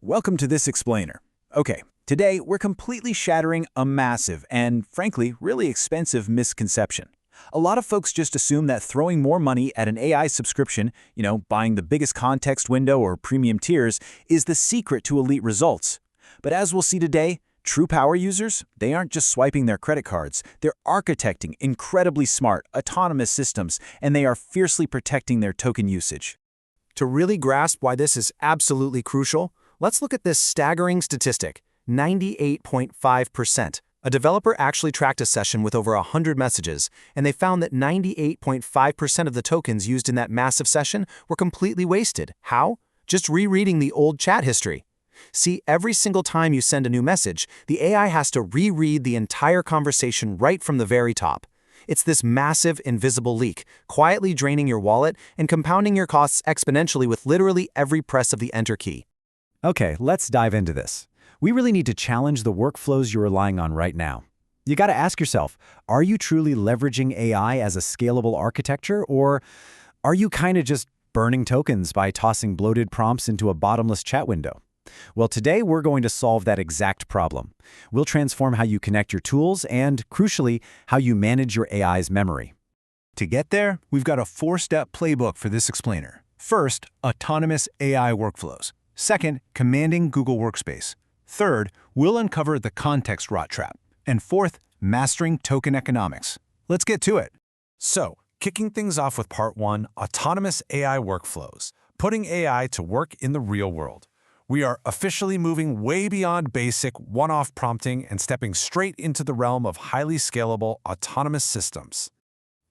Welcome to this explainer. Okay, today we're completely shattering a massive and, frankly, really expensive misconception. A lot of folks just assume that throwing more money at an AI subscription, buying the biggest context window or premium tiers, is the secret to elite results. But as we'll see today, true power users, they aren't just swiping their credit cards. They're architecting incredibly smart, autonomous systems, and they are fiercely protecting their token usage. To really grasp why this is absolutely crucial, let's look at this staggering statistic, 98.5%. A developer actually tracked a session with over 100 messages, and they found that 98.5% of the tokens used in that massive session were completely wasted. How? Just rereading the old chat history. See, every single time you send a new message, the AI has to reread the entire conversation right from the very top. It's this massive, invisible leak, quietly draining your wallet and compounding your costs exponentially with literally every press of the Enter key. Okay, let's dive into this. We really need to challenge the workflows you're relying on right now. You got to ask yourself, are you truly leveraging AI as a scalable architecture, or are you kind of just burning tokens by tossing bloated prompts into a bottomless chat window? Well, today we're going to solve that exact problem. We'll transform how you connect your tools and, crucially, how you manage your AI's memory. To get there, we've got a four-step playbook for this explainer. First, autonomous AI workflows. Second, commanding Google Workspace. Third, we'll uncover the context rot trap. And fourth, mastering token economics. Let's get to it. So, kicking things off with part one, autonomous AI workflows, putting AI to work in the real world. We are officially moving way beyond basic one-off prompting and stepping straight into the realm of highly scalable autonomous systems.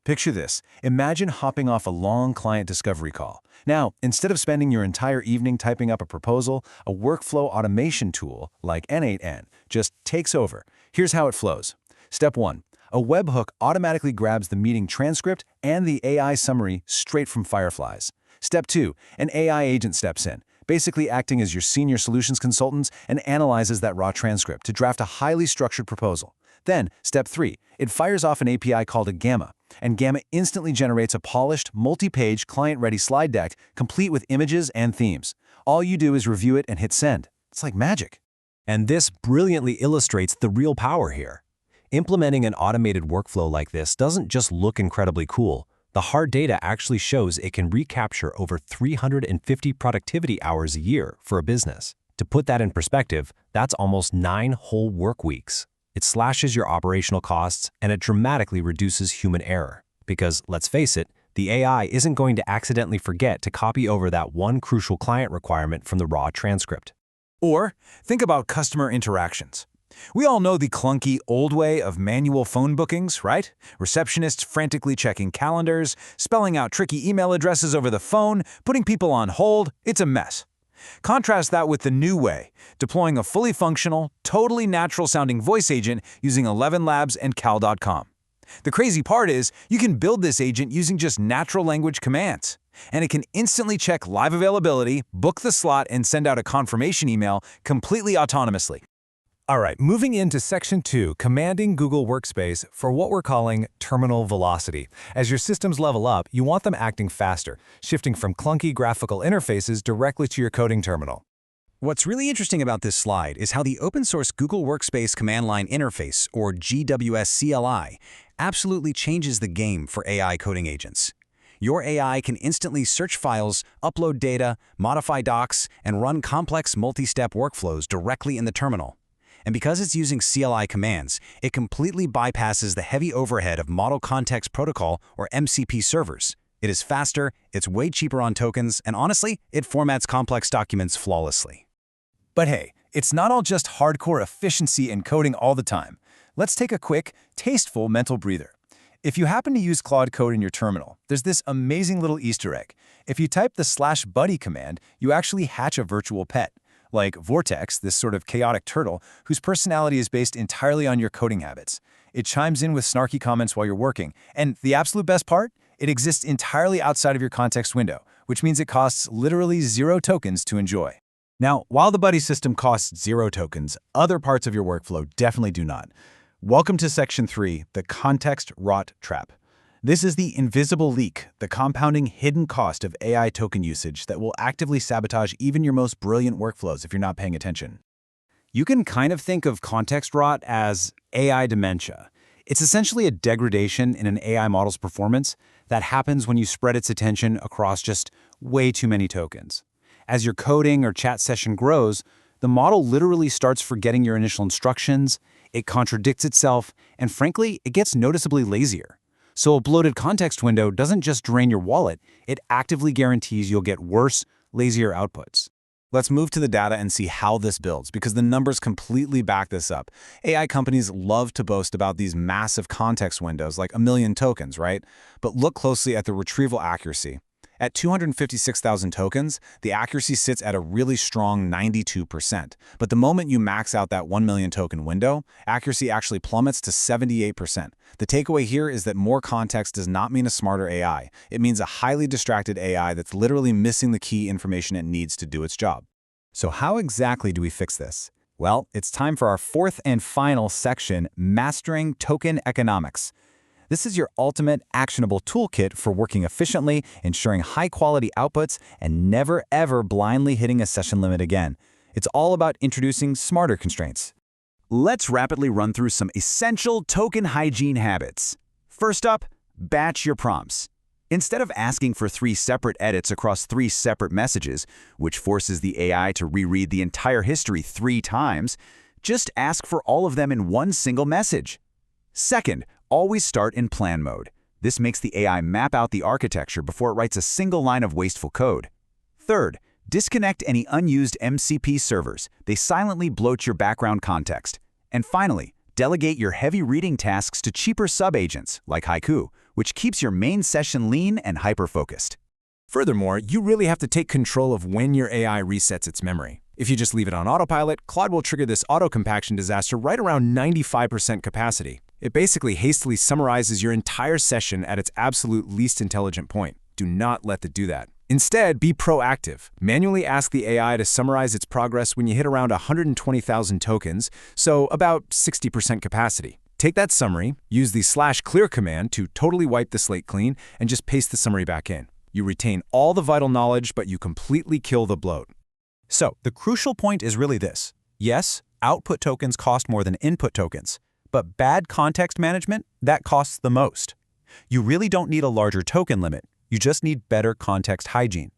Picture this. Imagine hopping off a long client discovery call. Now, instead of spending your entire evening typing up a proposal, a workflow automation tool like N8N just takes over. Here's how it flows. Step 1. A webhook automatically grabs the meeting transcript and the AI summary straight from Fireflies. Step 2. An AI agent steps in, basically acting as your senior solutions consultant, and analyzes that raw transcript to draft a highly structured proposal. Then, step 3, it fires off an API called a Gamma, and Gamma instantly generates a polished, multi-page, client-ready slide deck complete with images and themes. All you do is review it and hit send. It's like magic. And this brilliantly illustrates the real power here. Implementing an automated workflow like this doesn't just look incredibly cool. The hard data actually shows it can recapture over 350 productivity hours a year for a business. To put that in perspective, that's almost 9 whole work weeks. It slashes your operational costs, and it dramatically reduces human error. Because, let's face it, the AI isn't going to accidentally forget to copy over that one crucial client requirement from the raw transcript. Or, think about customer interactions. We all know the clunky, old way of manual phone bookings, right? Receptionists frantically checking calendars, spelling out tricky email addresses over the phone, putting people on hold. It's a mess. Contrast that with the new way, deploying a fully functional, totally natural-sounding voice agent using 11 Labs and Cal.com. The crazy part is, you can build this agent using just natural language commands, and it can instantly check live availability, book the slot, and send out a confirmation email completely autonomously. All right, moving into section 2, commanding Google Workspace for what we're calling terminal velocity. As your systems level up, you want them acting faster, shifting from clunky graphical interfaces directly to your coding terminal. What's really interesting about this slide is how the open-source Google Workspace Command Line Interface, or GWS CLI, absolutely changes the game for AI coding agents. Your AI can instantly search files, upload data, modify docs, and run complex multi-step workflows directly in the terminal. And because it's using CLI commands, it completely bypasses the heavy overhead of Model Context Protocol or MCP servers. It is faster, it's way cheaper on tokens, and honestly, it formats complex documents flawlessly. But hey, it's not all just hardcore efficiency and coding all the time. Let's take a quick, tasteful mental breather. If you happen to use Claude Code in your terminal, there's this amazing little Easter egg. If you type the /buddy command, you actually hatch a virtual pet, like Vortex, this sort of chaotic turtle, whose personality is based entirely on your coding habits. It chimes in with snarky comments while you're working, and the absolute best part? It exists entirely outside of your context window, which means it costs literally 0 tokens to enjoy. Now, while the buddy system costs 0 tokens, other parts of your workflow definitely do not. Welcome to section 3, the context rot trap. This is the invisible leak, the compounding hidden cost of AI token usage that will actively sabotage even your most brilliant workflows if you're not paying attention. You can kind of think of context rot as AI dementia. It's essentially a degradation in an AI model's performance that happens when you spread its attention across just way too many tokens. As your coding or chat session grows, the model literally starts forgetting your initial instructions, it contradicts itself, and frankly, it gets noticeably lazier. So a bloated context window doesn't just drain your wallet, it actively guarantees you'll get worse, lazier outputs. Let's move to the data and see how this builds, because the numbers completely back this up. AI companies love to boast about these massive context windows, like 1 million tokens, right? But look closely at the retrieval accuracy. At 256,000 tokens, the accuracy sits at a really strong 92%. But the moment you max out that 1 million token window, accuracy actually plummets to 78%. The takeaway here is that more context does not mean a smarter AI. It means a highly distracted AI that's literally missing the key information it needs to do its job. So how exactly do we fix this? Well, it's time for our fourth and final section, Mastering Token Economics. This is your ultimate actionable toolkit for working efficiently, ensuring high-quality outputs, and never ever blindly hitting a session limit again. It's all about introducing smarter constraints. Let's rapidly run through some essential token hygiene habits. First up, batch your prompts. Instead of asking for 3 separate edits across 3 separate messages, which forces the AI to reread the entire history 3 times, just ask for all of them in one single message. Second, always start in plan mode. This makes the AI map out the architecture before it writes a single line of wasteful code. Third, disconnect any unused MCP servers. They silently bloat your background context. And finally, delegate your heavy reading tasks to cheaper sub-agents, like Haiku, which keeps your main session lean and hyper-focused. Furthermore, you really have to take control of when your AI resets its memory. If you just leave it on autopilot, Claude will trigger this auto-compaction disaster right around 95% capacity. It basically hastily summarizes your entire session at its absolute least intelligent point. Do not let it do that. Instead, be proactive. Manually ask the AI to summarize its progress when you hit around 120,000 tokens, so about 60% capacity. Take that summary, use the /clear command to totally wipe the slate clean, and just paste the summary back in. You retain all the vital knowledge, but you completely kill the bloat. So, the crucial point is really this. Yes, output tokens cost more than input tokens, but bad context management, that costs the most. You really don't need a larger token limit. You just need better context hygiene.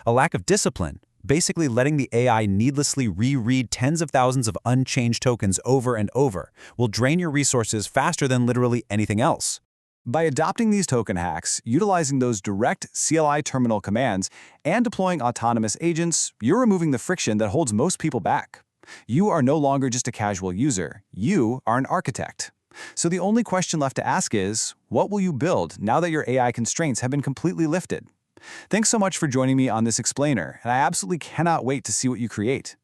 A lack of discipline, basically letting the AI needlessly reread tens of thousands of unchanged tokens over and over, will drain your resources faster than literally anything else. By adopting these token hacks, utilizing those direct CLI terminal commands, and deploying autonomous agents, you're removing the friction that holds most people back. You are no longer just a casual user. You are an architect. So the only question left to ask is, what will you build now that your AI constraints have been completely lifted? Thanks so much for joining me on this explainer, and I absolutely cannot wait to see what you create.